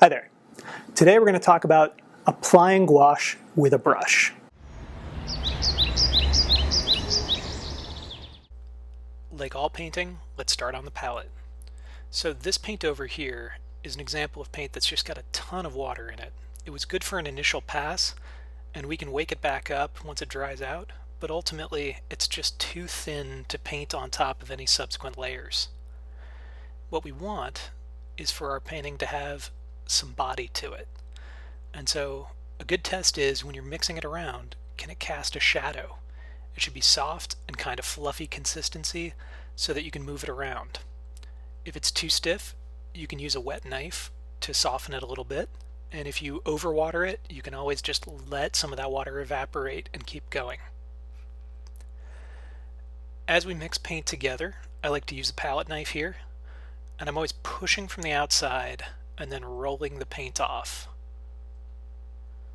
Hi there. Today we're going to talk about applying gouache with a brush. Like all painting, let's start on the palette. So this paint over here is an example of paint that's just got a ton of water in it. It was good for an initial pass, and we can wake it back up once it dries out, but ultimately it's just too thin to paint on top of any subsequent layers. What we want is for our painting to have some body to it. And so a good test is when you're mixing it around, can it cast a shadow? It should be soft and kind of fluffy consistency so that you can move it around. If it's too stiff, you can use a wet knife to soften it a little bit. And if you overwater it, you can always just let some of that water evaporate and keep going. As we mix paint together, I like to use a palette knife here, and I'm always pushing from the outside and then rolling the paint off.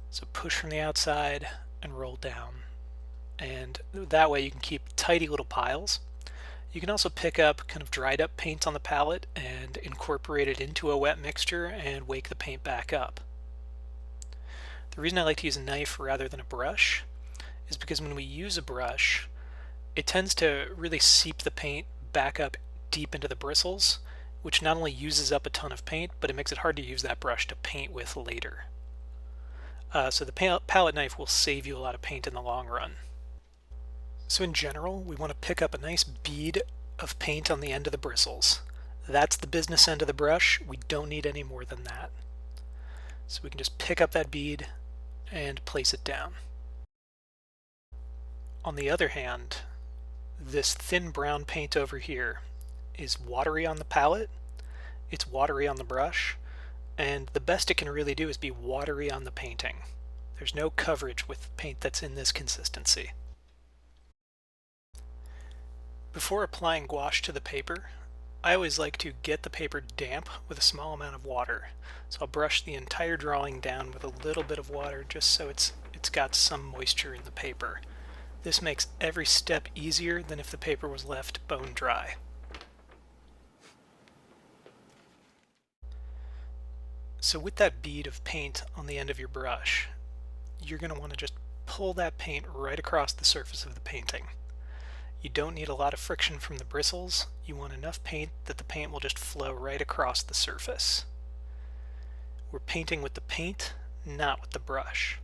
So push from the outside and roll down. And that way you can keep tidy little piles. You can also pick up kind of dried up paint on the palette and incorporate it into a wet mixture and wake the paint back up. The reason I like to use a knife rather than a brush is because when we use a brush, it tends to really seep the paint back up deep into the bristles, which not only uses up a ton of paint, but it makes it hard to use that brush to paint with later. So the palette knife will save you a lot of paint in the long run. So in general, we want to pick up a nice bead of paint on the end of the bristles. That's the business end of the brush. We don't need any more than that. So we can just pick up that bead and place it down. On the other hand, this thin brown paint over here is watery on the palette, it's watery on the brush, and the best it can really do is be watery on the painting. There's no coverage with paint that's in this consistency. Before applying gouache to the paper, I always like to get the paper damp with a small amount of water. So I'll brush the entire drawing down with a little bit of water just so it's got some moisture in the paper. This makes every step easier than if the paper was left bone dry. So with that bead of paint on the end of your brush, you're going to want to just pull that paint right across the surface of the painting. You don't need a lot of friction from the bristles. You want enough paint that the paint will just flow right across the surface. We're painting with the paint, not with the brush.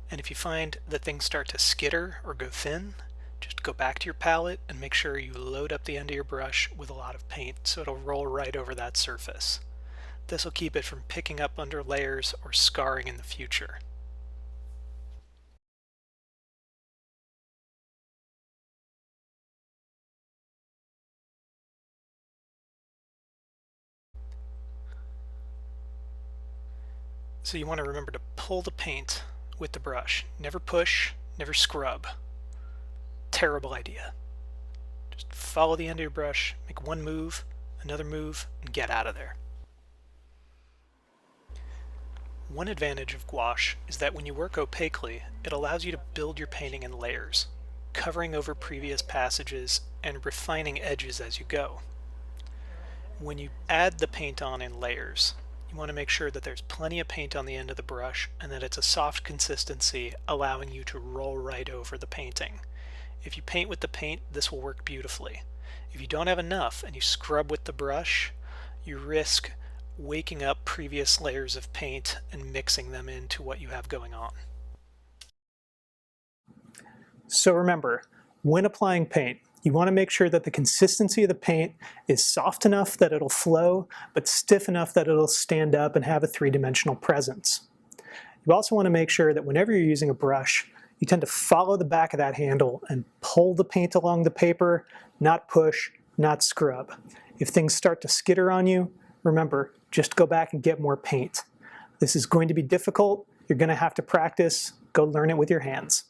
And if you find that things start to skitter or go thin, just go back to your palette and make sure you load up the end of your brush with a lot of paint so it'll roll right over that surface. This will keep it from picking up under layers or scarring in the future. So you want to remember to pull the paint with the brush. Never push, never scrub. Terrible idea. Just follow the end of your brush, make one move, another move, and get out of there. One advantage of gouache is that when you work opaquely, it allows you to build your painting in layers, covering over previous passages and refining edges as you go. When you add the paint on in layers, you want to make sure that there's plenty of paint on the end of the brush and that it's a soft consistency, allowing you to roll right over the painting. If you paint with the paint, this will work beautifully. If you don't have enough and you scrub with the brush, you risk waking up previous layers of paint and mixing them into what you have going on. So remember, when applying paint, you want to make sure that the consistency of the paint is soft enough that it'll flow, but stiff enough that it'll stand up and have a three-dimensional presence. You also want to make sure that whenever you're using a brush, you tend to follow the back of that handle and pull the paint along the paper, not push, not scrub. If things start to skitter on you, remember, just go back and get more paint. This is going to be difficult. You're going to have to practice. Go learn it with your hands.